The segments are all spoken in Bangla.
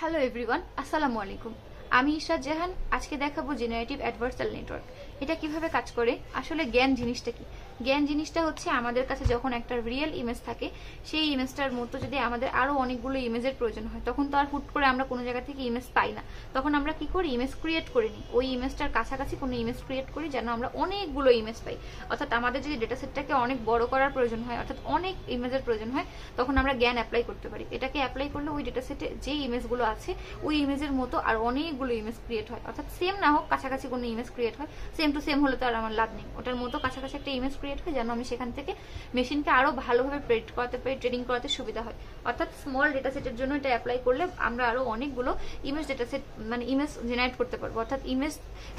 হ্যালো এভরিওয়ান, আসসালামু আলাইকুম। আমি ইশরাত জাহান। আজকে দেখাবো জেনারেটিভ অ্যাডভার্সাল নেটওয়ার্ক। এটা কিভাবে কাজ করে, আসলে জ্ঞান জিনিসটা কি। জ্ঞান জিনিসটা হচ্ছে আমাদের কাছে যখন একটা রিয়েল ইমেজ থাকে, সেই ইমেজটার মতো যদি আমাদের আরো অনেকগুলো ইমেজের প্রয়োজন হয়, তখন তো আর হুট করে আমরা কোনো জায়গা থেকে ইমেজ পাই না। তখন আমরা কি করি, ইমেজ ক্রিয়েট করে নিই। ওই ইমেজটার কাছাকাছি কোনো ইমেজ ক্রিয়েট করি যেন আমরা অনেকগুলো ইমেজ পাই। অর্থাৎ আমাদের যদি ডেটা সেটটাকে অনেক বড় করার প্রয়োজন হয়, অর্থাৎ অনেক ইমেজের প্রয়োজন হয়, তখন আমরা জ্ঞান অ্যাপ্লাই করতে পারি। এটাকে অ্যাপ্লাই করলে ওই ডেটা সেটে যে ইমেজগুলো আছে ওই ইমেজের মতো আর অনেকগুলো ইমেজ ক্রিয়েট হয়। অর্থাৎ সেম না হোক, কাছাকাছি কোনো ইমেজ ক্রিয়েট হয়। সেম টু সেম হলে তো আর আমার লাভ নেই। ওটার মতো কাছাকাছি একটা ইমেজ ক্রিয়েট হয় যেন আমি সেখান থেকে মেশিনকে আরো ভালোভাবে প্রেডিক্ট করাতে পারি, ট্রেনিং করাতে সুবিধা হয়। অর্থাৎ স্মল ডেটা সেটের জন্য এটা অ্যাপ্লাই করলে আমরা আরো অনেকগুলো ইমেজ ডেটা সেট মানে ইমেজ জেনারেট করতে পারবো। অর্থাৎ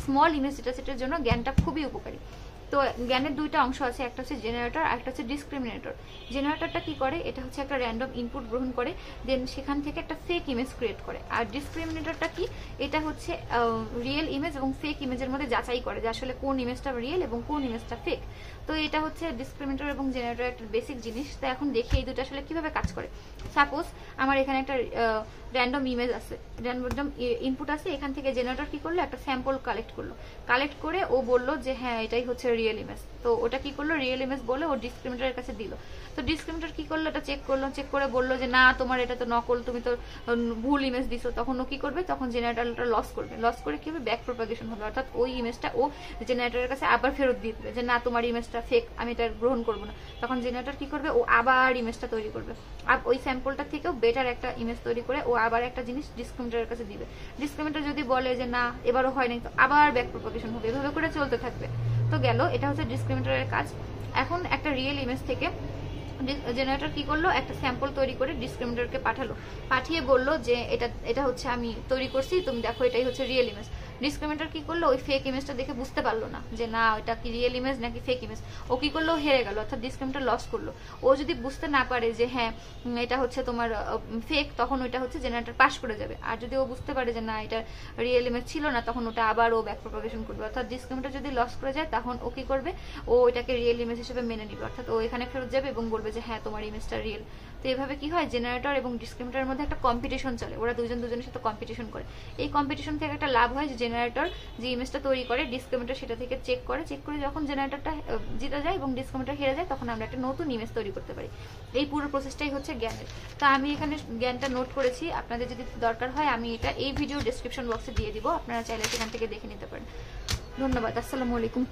স্মল ইমেজ ডেটা সেটের জন্য জ্ঞানটা খুবই উপকারী। তো জ্ঞানের দুইটা অংশ আছে, একটা হচ্ছে জেনারেটর আর একটা হচ্ছে ডিসক্রিমিনেটর। জেনারেটরটা কি করে, এটা হচ্ছে একটা র্যান্ডম ইনপুট গ্রহণ করে, দেন সেখান থেকে একটা ফেক ইমেজ ক্রিয়েট করে। আর ডিসক্রিমিনেটরটা কি, এটা হচ্ছে রিয়েল ইমেজ এবং ফেক ইমেজের মধ্যে যাচাই করে যে আসলে কোন ইমেজটা রিয়েল এবং কোন ইমেজটা ফেক। তো এটা হচ্ছে ডিসক্রিমিনেটর এবং জেনারেটর একটা বেসিক জিনিস। তো এখন দেখি এই দুটো আসলে কিভাবে কাজ করে। সাপোজ আমার এখানে একটা র্যান্ডম ইমেজ আছে, র্যান্ডম ইনপুট আছে, এখান থেকে জেনারেটর কি করলো, একটা স্যাম্পল কালেক্ট করলো। কালেক্ট করে ও বললো যে হ্যাঁ এটাই হচ্ছে রিয়েল ইমেজ। তো ওটা কি করলো, রিয়েল ইমেজ বলে ও ডিসক্রিমিনেটরের কাছে দিল। তো ডিসক্রিমিনেটর কি করলো, এটা চেক করলো, চেক করে বললো যে না তোমার এটা তো নকল, তুমি তো ভুল ইমেজ দিছো। তখন ও কি করবে, তখন জেনারেটরটা লস করবে। লস করে কি হবে, ব্যাক প্রপাগেশন হবে। অর্থাৎ ওই ইমেজটা ও জেনারেটরের কাছে আবার ফেরত দিয়ে দেবে যে না তোমার ইমেজটা ফেক, আমি এটা গ্রহণ করবো না। তখন জেনারেটর কি করবে, ও আবার ইমেজটা তৈরি করবে। আর ওই স্যাম্পলটা থেকেও বেটার একটা ইমেজ তৈরি করে ও আবার একটা জিনিস ডিসক্রিমিনেটরের কাছে দিবে। ডিসক্রিমিনেটর যদি বলে যে না এবারও হয় নাই, তো আবার ব্যাক প্রপাগেশন হবে। এভাবে করে চলতে থাকবে। তো গেল, এটা হচ্ছে ডিসক্রিমিনেটরের কাজ। এখন একটা রিয়েল ইমেজ থেকে জেনারেটর কি করলো, একটা স্যাম্পল তৈরি করে ডিসক্রিমিনেটরকে পাঠালো। পাঠিয়ে বললো যে এটা হচ্ছে আমি তৈরি করছি, তুমি দেখো এটাই হচ্ছে রিয়েল ইমেজ। ডিসক্রিমিনেটর কি করলো, ওই ফেক ইমেজটা দেখে বুঝতে পারলো না যে না এটা কি রিয়েল ইমেজ নাকি ফেক ইমেজ। ও কি করলো, হেরে গেল। অর্থাৎ ডিসক্রিমিনেটর লস করলো। ও যদি বুঝতে না পারে যে হ্যাঁ এটা হচ্ছে তোমার ফেক, তখন ওইটা হচ্ছে জেনারেটর পাস করে যাবে। আর যদি ও বুঝতে পারে যে না এটা রিয়েল ইমেজ ছিল না, তখন ওটা আবার ও ব্যাক প্রপাগেশন করবে। অর্থাৎ ডিসক্রিমিনেটর যদি লস করে যায়, তখন ও কি করবে, ও এটাকে রিয়েল ইমেজ হিসেবে মেনে নিবে। অর্থাৎ ও এখানে ফেরত যাবে এবং বলবে যে হ্যাঁ তোমার ইমেজটা রিয়েল। তো এভাবে কি হয়, জেনারেটর এবং ডিসক্রিমিনেটরের মধ্যে একটা কম্পিটিশন চলে। ওরা দুজনের সাথে কম্পিটিশন করে। এই কম্পিটিশন থেকে একটা লাভ হয় যে জেনারেটর যে ইমেজটা তৈরি করে, ডিসক্রিমিনেটর সেটা থেকে চেক করে যখন জেনারেটরটা জিতে যায় এবং ডিসক্রিমিনেটর হেরে যায়, তখন আমরা একটা নতুন ইমেজ তৈরি করতে পারি। এই পুরো প্রসেসটাই হচ্ছে জ্ঞানের। তো আমি এখানে জ্ঞানটা নোট করেছি, আপনাদের যদি দরকার হয় আমি এটা এই ভিডিও ডেসক্রিপশন বক্সে দিয়ে দিব, আপনারা চাইলে সেখান থেকে দেখে নিতে পারেন। ধন্যবাদ, আসসালামু আলাইকুম।